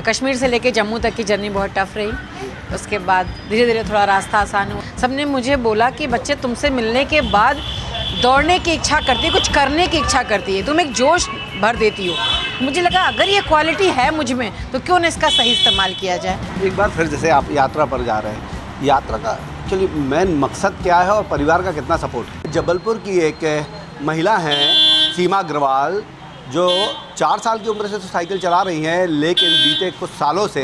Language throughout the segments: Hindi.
कश्मीर से लेके जम्मू तक की जर्नी बहुत टफ रही। उसके बाद धीरे धीरे थोड़ा रास्ता आसान हुआ। सबने मुझे बोला कि बच्चे तुमसे मिलने के बाद दौड़ने की इच्छा करती है, कुछ करने की इच्छा करती है, तुम एक जोश भर देती हो। मुझे लगा अगर ये क्वालिटी है मुझ में तो क्यों ना इसका सही इस्तेमाल किया जाए। एक बार फिर जैसे आप यात्रा पर जा रहे हैं, यात्रा का एक्चुअली मेन मकसद क्या है और परिवार का कितना सपोर्ट है? जबलपुर की एक महिला हैं सीमा अग्रवाल, जो 4 साल की उम्र से तो साइकिल चला रही हैं, लेकिन बीते कुछ सालों से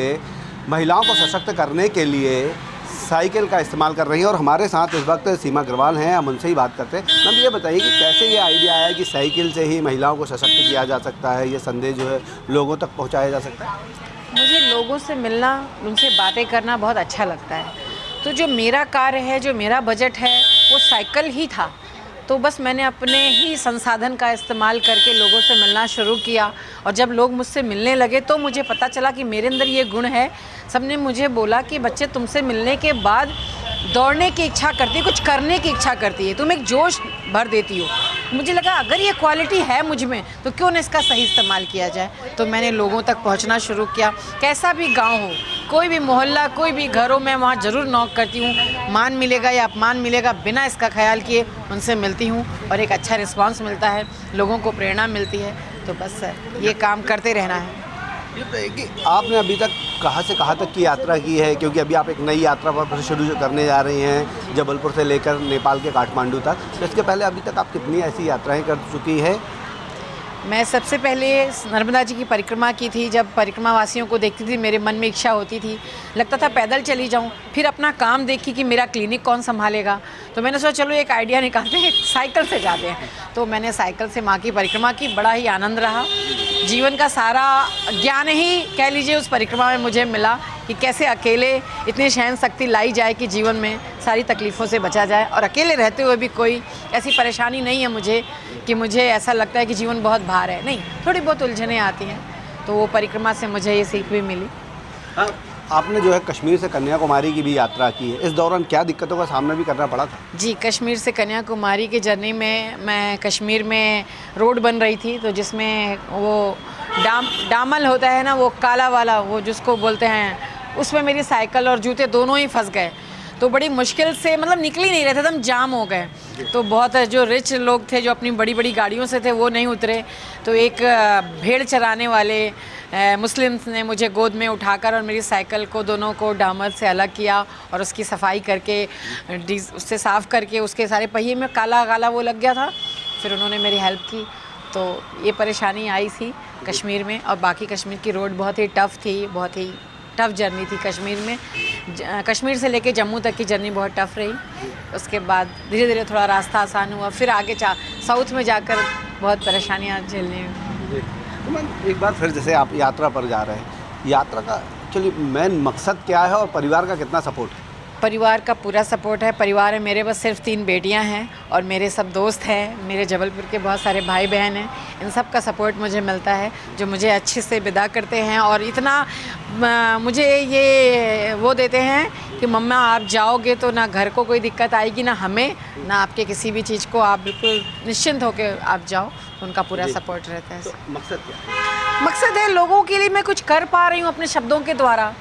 महिलाओं को सशक्त करने के लिए साइकिल का इस्तेमाल कर रही हैं। और हमारे साथ इस वक्त सीमा अग्रवाल हैं, हम उनसे ही बात करते हैं। मैम ये बताइए कि कैसे ये आइडिया आया कि साइकिल से ही महिलाओं को सशक्त किया जा सकता है, ये संदेश जो है लोगों तक पहुंचाया जा सकता है? मुझे लोगों से मिलना, उनसे बातें करना बहुत अच्छा लगता है। तो जो मेरा कार्य है, जो मेरा बजट है, वो साइकिल ही था। तो बस मैंने अपने ही संसाधन का इस्तेमाल करके लोगों से मिलना शुरू किया। और जब लोग मुझसे मिलने लगे तो मुझे पता चला कि मेरे अंदर ये गुण है। सबने मुझे बोला कि बच्चे तुमसे मिलने के बाद दौड़ने की इच्छा करती है, कुछ करने की इच्छा करती है, तुम एक जोश भर देती हो। मुझे लगा अगर ये क्वालिटी है मुझ में तो क्यों ना इसका सही इस्तेमाल किया जाए। तो मैंने लोगों तक पहुंचना शुरू किया। कैसा भी गांव हो, कोई भी मोहल्ला, कोई भी घर हो, मैं वहाँ ज़रूर नॉक करती हूँ। मान मिलेगा या अपमान मिलेगा, बिना इसका ख्याल किए उनसे मिलती हूँ और एक अच्छा रिस्पॉन्स मिलता है, लोगों को प्रेरणा मिलती है। तो बस ये काम करते रहना है। ये बताइए कि आपने अभी तक कहाँ से कहाँ तक की यात्रा की है, क्योंकि अभी आप एक नई यात्रा पर शुरू करने जा रही हैं जबलपुर से लेकर नेपाल के काठमांडू तक। तो इसके पहले अभी तक आप कितनी ऐसी यात्राएं कर चुकी हैं? मैं सबसे पहले नर्मदा जी की परिक्रमा की थी। जब परिक्रमा वासियों को देखती थी मेरे मन में इच्छा होती थी, लगता था पैदल चली जाऊं। फिर अपना काम देखी कि मेरा क्लिनिक कौन संभालेगा, तो मैंने सोचा चलो एक आइडिया निकालते हैं, साइकिल से जाते हैं। तो मैंने साइकिल से माँ की परिक्रमा की, बड़ा ही आनंद रहा। जीवन का सारा ज्ञान ही कह लीजिए उस परिक्रमा में मुझे मिला कि कैसे अकेले इतनी सहन शक्ति लाई जाए कि जीवन में सारी तकलीफ़ों से बचा जाए। और अकेले रहते हुए भी कोई ऐसी परेशानी नहीं है मुझे कि मुझे ऐसा लगता है कि जीवन बहुत भार है। नहीं, थोड़ी बहुत उलझनें आती हैं। तो वो परिक्रमा से मुझे ये सीख भी मिली। हाँ, आपने जो है कश्मीर से कन्याकुमारी की भी यात्रा की है, इस दौरान क्या दिक्कतों का सामना भी करना पड़ा था? जी, कश्मीर से कन्याकुमारी की जर्नी में मैं कश्मीर में रोड बन रही थी, तो जिसमें वो डामल होता है ना, वो काला वाला, वो जिसको बोलते हैं, उसमें मेरी साइकिल और जूते दोनों ही फंस गए। तो बड़ी मुश्किल से, मतलब निकल ही नहीं रहे थे, एकदम जाम हो गए। तो बहुत जो रिच लोग थे, जो अपनी बड़ी बड़ी गाड़ियों से थे, वो नहीं उतरे। तो एक भेड़ चराने वाले मुस्लिम्स ने मुझे गोद में उठाकर और मेरी साइकिल को दोनों को डामर से अलग किया और उसकी सफाई करके, उससे साफ़ करके, उसके सारे पहिए में काला काला वो लग गया था। फिर उन्होंने मेरी हेल्प की। तो ये परेशानी आई थी कश्मीर में। और बाकी कश्मीर की रोड बहुत ही टफ़ थी, बहुत ही टफ़ जर्नी थी कश्मीर में। कश्मीर से लेके जम्मू तक की जर्नी बहुत टफ़ रही। उसके बाद धीरे धीरे थोड़ा रास्ता आसान हुआ। फिर आगे साउथ में जाकर बहुत परेशानियाँ झेलनी हुई। तो मैम एक बार फिर जैसे आप यात्रा पर जा रहे हैं, यात्रा का एक्चुअली मेन मकसद क्या है और परिवार का कितना सपोर्ट है? परिवार का पूरा सपोर्ट है। परिवार में मेरे बस सिर्फ 3 बेटियां हैं और मेरे सब दोस्त हैं, मेरे जबलपुर के बहुत सारे भाई बहन हैं। इन सब का सपोर्ट मुझे मिलता है, जो मुझे अच्छे से विदा करते हैं और इतना मुझे ये वो देते हैं कि मम्मा आप जाओगे तो ना घर को कोई दिक्कत आएगी, ना हमें, ना आपके किसी भी चीज़ को, आप बिल्कुल निश्चिंत होकर आप जाओ। तो उनका पूरा सपोर्ट रहता है। तो मकसद क्या है? मकसद है लोगों के लिए मैं कुछ कर पा रही हूँ अपने शब्दों के द्वारा,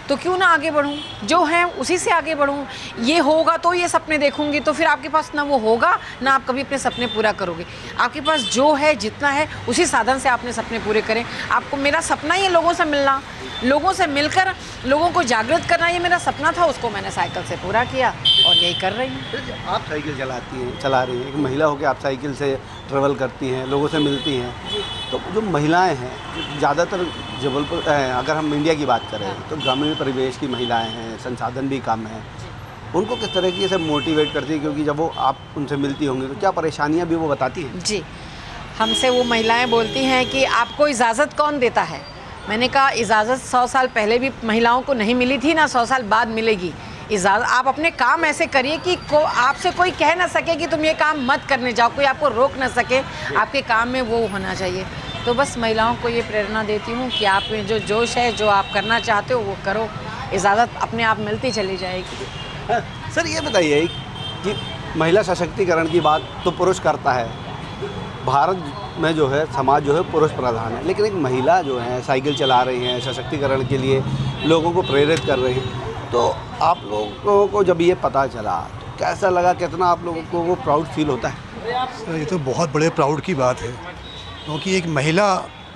तो क्यों ना आगे बढ़ूँ, जो है उसी से आगे बढ़ूँ। ये होगा तो ये सपने देखूंगी, तो फिर आपके पास ना वो होगा, ना आप कभी अपने सपने पूरा करोगे। आपके पास जो है, जितना है, उसी साधन से अपने सपने पूरे करें। आपको, मेरा सपना ही है लोगों से मिलना, लोगों से मिलकर लोगों को जागृत करना, ये मेरा सपना था। उसको मैंने साइकिल से पूरा किया और यही कर रही हूँ। आप साइकिल चला रही हैं, एक महिला होकर आप साइकिल से ट्रेवल करती हैं, लोगों से मिलती हैं। तो जो महिलाएं हैं, ज़्यादातर जबलपुर, अगर हम इंडिया की बात करें, तो ग्रामीण परिवेश की महिलाएं हैं, संसाधन भी कम हैं, उनको किस तरीके से मोटिवेट करती है? क्योंकि जब वो आप उनसे मिलती होंगी तो क्या परेशानियां भी वो बताती हैं? जी, हमसे वो महिलाएं बोलती हैं कि आपको इजाज़त कौन देता है। मैंने कहा इजाज़त 100 साल पहले भी महिलाओं को नहीं मिली थी, ना 100 साल बाद मिलेगी इजाज़त। आप अपने काम ऐसे करिए कि आपसे कोई कह ना सके कि तुम ये काम मत करने जाओ, कोई आपको रोक ना सके, आपके काम में वो होना चाहिए। तो बस महिलाओं को ये प्रेरणा देती हूँ कि आप में जो जोश है, जो आप करना चाहते हो वो करो, इजाज़त अपने आप मिलती चली जाएगी। सर ये बताइए कि महिला सशक्तिकरण की बात तो पुरुष करता है, भारत में जो है समाज जो है पुरुष प्रधान है, लेकिन एक महिला जो है साइकिल चला रही हैं, सशक्तिकरण के लिए लोगों को प्रेरित कर रही हैं। तो आप लोगों को जब ये पता चला तो कैसा लगा, कितना आप लोगों को वो प्राउड फील होता है? सर ये तो बहुत बड़े प्राउड की बात है, क्योंकि एक महिला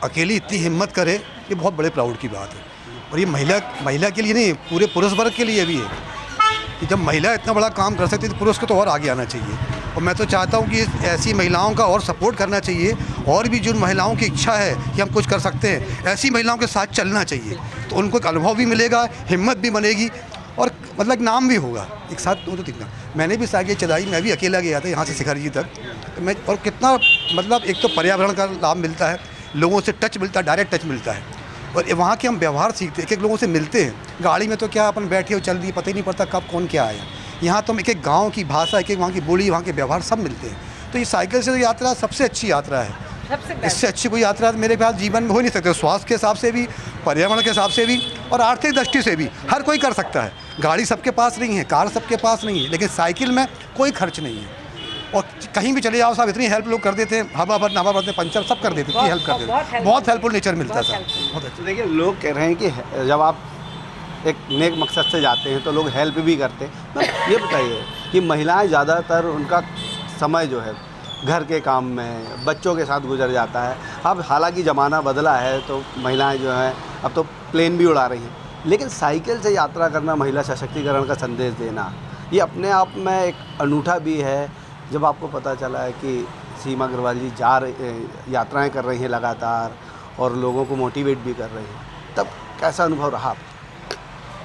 अकेली इतनी हिम्मत करे ये बहुत बड़े प्राउड की बात है। और ये महिला के लिए नहीं, पूरे पुरुष वर्ग के लिए भी है कि जब महिला इतना बड़ा काम कर सकती है तो पुरुष को तो और आगे आना चाहिए। और मैं तो चाहता हूँ कि ऐसी महिलाओं का और सपोर्ट करना चाहिए, और भी जिन महिलाओं की इच्छा है कि हम कुछ कर सकते हैं ऐसी महिलाओं के साथ चलना चाहिए, तो उनको एक अनुभव भी मिलेगा, हिम्मत भी बनेगी और मतलब नाम भी होगा एक साथ। वो तो दिखना, मैंने भी साइकिल चलाई, मैं भी अकेला गया था यहाँ से शिखर जी तक। मैं और कितना मतलब एक तो पर्यावरण का लाभ मिलता है, लोगों से टच मिलता है, डायरेक्ट टच मिलता है, और वहाँ के हम व्यवहार सीखते हैं, एक एक लोगों से मिलते हैं। गाड़ी में तो क्या अपन बैठे हो चल दिए, पता ही नहीं पड़ता कब कौन क्या आया। यहाँ तो हम एक एक गाँव की भाषा, एक एक वहाँ की बोली, वहाँ के व्यवहार सब मिलते हैं। तो ये साइकिल से तो यात्रा सबसे अच्छी यात्रा है, इससे अच्छी कोई यात्रा मेरे ख्याल जीवन में हो नहीं सकती। स्वास्थ्य के हिसाब से भी, पर्यावरण के हिसाब से भी और आर्थिक दृष्टि से भी हर कोई कर सकता है। गाड़ी सबके पास नहीं है, कार सबके पास नहीं है, लेकिन साइकिल में कोई खर्च नहीं है। और कहीं भी चले जाओ साहब, इतनी हेल्प लोग कर देते हैं, हवा भर नवा भरते पंचर सब कर देते हैं, इतनी हेल्प कर देते हैं, बहुत हेल्पफुल नेचर मिलता है सर, बहुत अच्छा। देखिए लोग कह रहे हैं कि जब आप एक नेक मकसद से जाते हैं तो लोग हेल्प भी करते हैं। तो ये बताइए कि महिलाएं ज़्यादातर उनका समय जो है घर के काम में, बच्चों के साथ गुजर जाता है। अब हालांकि ज़माना बदला है तो महिलाएं जो हैं अब तो प्लेन भी उड़ा रही हैं, लेकिन साइकिल से यात्रा करना, महिला सशक्तिकरण का संदेश देना, ये अपने आप में एक अनूठा भी है। जब आपको पता चला है कि सीमा अग्रवाल जी यात्राएं कर रही हैं लगातार और लोगों को मोटिवेट भी कर रही हैं, तब कैसा अनुभव रहा?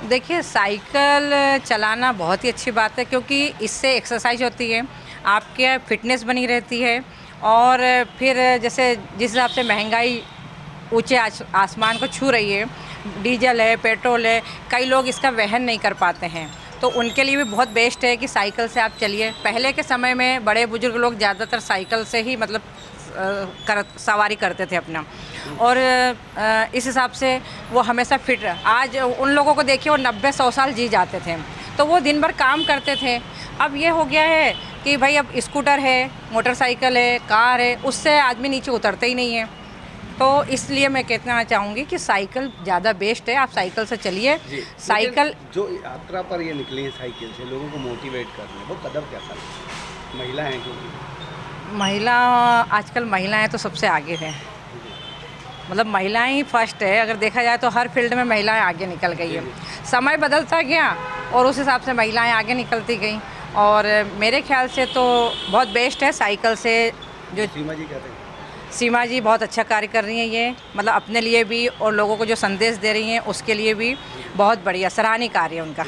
देखिए, साइकिल चलाना बहुत ही अच्छी बात है, क्योंकि इससे एक्सरसाइज होती है, आपके फिटनेस बनी रहती है। और फिर जैसे जिस हिसाब से महंगाई ऊंचे आसमान को छू रही है, डीजल है, पेट्रोल है, कई लोग इसका वहन नहीं कर पाते हैं, तो उनके लिए भी बहुत बेस्ट है कि साइकिल से आप चलिए। पहले के समय में बड़े बुजुर्ग लोग ज़्यादातर साइकिल से ही मतलब सवारी करते थे अपना, और इस हिसाब से वो हमेशा फिट। आज उन लोगों को देखिए, वो 90-100 साल जी जाते थे, तो वो दिन भर काम करते थे। अब ये हो गया है कि भाई अब स्कूटर है, मोटरसाइकिल है, कार है, उससे आदमी नीचे उतरते ही नहीं है। तो इसलिए मैं कहना चाहूँगी कि साइकिल ज़्यादा बेस्ट है, आप साइकिल से चलिए। साइकिल जो यात्रा पर ये निकली है साइकिल से लोगों को मोटिवेट करने, वो कदम कैसा लगा? महिला हैं क्योंकि महिला, आजकल महिलाएं तो सबसे आगे हैं, मतलब महिलाएं ही फर्स्ट है। अगर देखा जाए तो हर फील्ड में महिलाएं आगे निकल गई है। समय बदलता गया और उस हिसाब से महिलाएं आगे निकलती गई, और मेरे ख्याल से तो बहुत बेस्ट है साइकिल से। जो सीमा जी कहते हैं, सीमा जी बहुत अच्छा कार्य कर रही हैं, ये मतलब अपने लिए भी और लोगों को जो संदेश दे रही हैं उसके लिए भी बहुत बढ़िया, सराहनीय कार्य है उनका।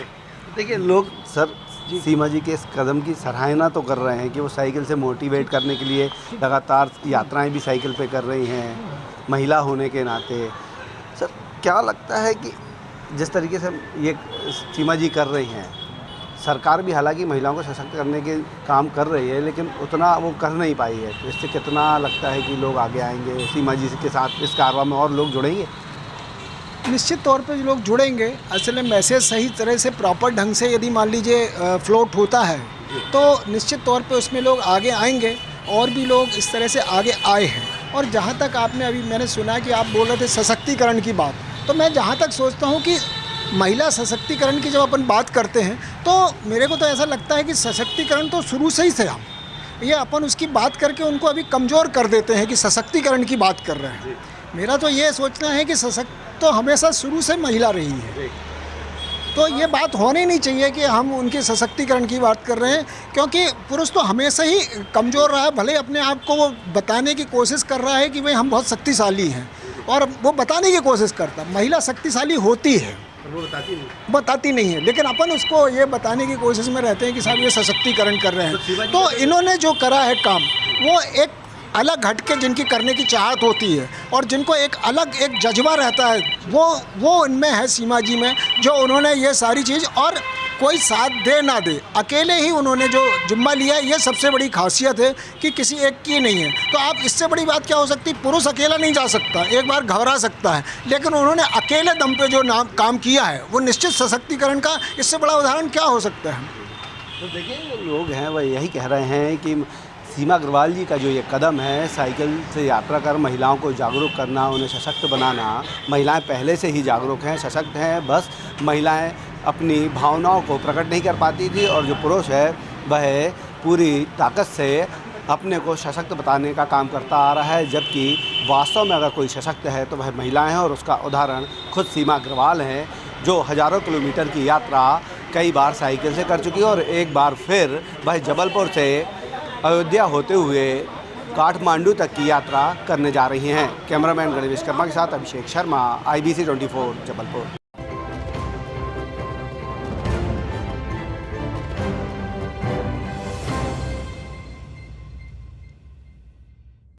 देखिए लोग सर सीमा जी के इस कदम की सराहना तो कर रहे हैं कि वो साइकिल से मोटिवेट करने के लिए लगातार यात्राएं भी साइकिल पे कर रही हैं, महिला होने के नाते। सर क्या लगता है कि जिस तरीके से ये सीमा जी कर रही हैं, सरकार भी हालांकि महिलाओं को सशक्त करने के काम कर रही है, लेकिन उतना वो कर नहीं पाई है, तो इससे कितना लगता है कि लोग आगे आएंगे, सीमा जी के साथ इस कारवां में और लोग जुड़ेंगे? निश्चित तौर पे लोग जुड़ेंगे। असल में मैसेज सही तरह से प्रॉपर ढंग से यदि मान लीजिए फ्लोट होता है तो निश्चित तौर पे उसमें लोग आगे आएंगे, और भी लोग इस तरह से आगे आए हैं। और जहाँ तक आपने अभी मैंने सुना कि आप बोल रहे थे सशक्तिकरण की बात, तो मैं जहाँ तक सोचता हूँ कि महिला सशक्तिकरण की जब अपन बात करते हैं तो मेरे को तो ऐसा लगता है कि सशक्तिकरण तो शुरू से ही से हम ये अपन उसकी बात करके उनको अभी कमज़ोर कर देते हैं कि सशक्तिकरण की बात कर रहे हैं। मेरा तो ये सोचना है कि सशक्त तो हमेशा शुरू से महिला रही है, तो ये बात होनी नहीं चाहिए कि हम उनके सशक्तिकरण की बात कर रहे हैं, क्योंकि पुरुष तो हमेशा ही कमज़ोर रहा है। भले अपने आप को वो बताने की कोशिश कर रहा है कि भाई हम बहुत शक्तिशाली हैं, और वो बताने की कोशिश करता, महिला शक्तिशाली होती है, वो बताती नहीं है, लेकिन अपन उसको ये बताने की कोशिश में रहते हैं कि साहब ये सशक्तिकरण कर रहे हैं। तो इन्होंने जो करा है काम, वो एक अलग हटके जिनकी करने की चाहत होती है और जिनको एक अलग एक जज्बा रहता है, वो इनमें है सीमा जी में, जो उन्होंने ये सारी चीज़, और कोई साथ दे ना दे, अकेले ही उन्होंने जो जिम्मा लिया है, ये सबसे बड़ी खासियत है कि किसी एक की नहीं है। तो आप इससे बड़ी बात क्या हो सकती? पुरुष अकेला नहीं जा सकता, एक बार घबरा सकता है, लेकिन उन्होंने अकेले दम पे जो काम किया है वो निश्चित सशक्तिकरण का इससे बड़ा उदाहरण क्या हो सकता है? तो देखिए लोग हैं वह यही कह रहे हैं कि सीमा अग्रवाल जी का जो ये कदम है, साइकिल से यात्रा कर महिलाओं को जागरूक करना, उन्हें सशक्त बनाना। महिलाएं पहले से ही जागरूक हैं, सशक्त हैं, बस महिलाएं अपनी भावनाओं को प्रकट नहीं कर पाती थी और जो पुरुष है वह पूरी ताकत से अपने को सशक्त बताने का काम करता आ रहा है, जबकि वास्तव में अगर कोई सशक्त है तो वह महिलाएं हैं। और उसका उदाहरण खुद सीमा अग्रवाल हैं, जो हज़ारों किलोमीटर की यात्रा कई बार साइकिल से कर चुकी है और एक बार फिर वह जबलपुर से अयोध्या होते हुए काठमांडू तक की यात्रा करने जा रही हैं। कैमरामैन गणेश विश्वकर्मा के साथ अभिषेक शर्मा, IBC 24 जबलपुर।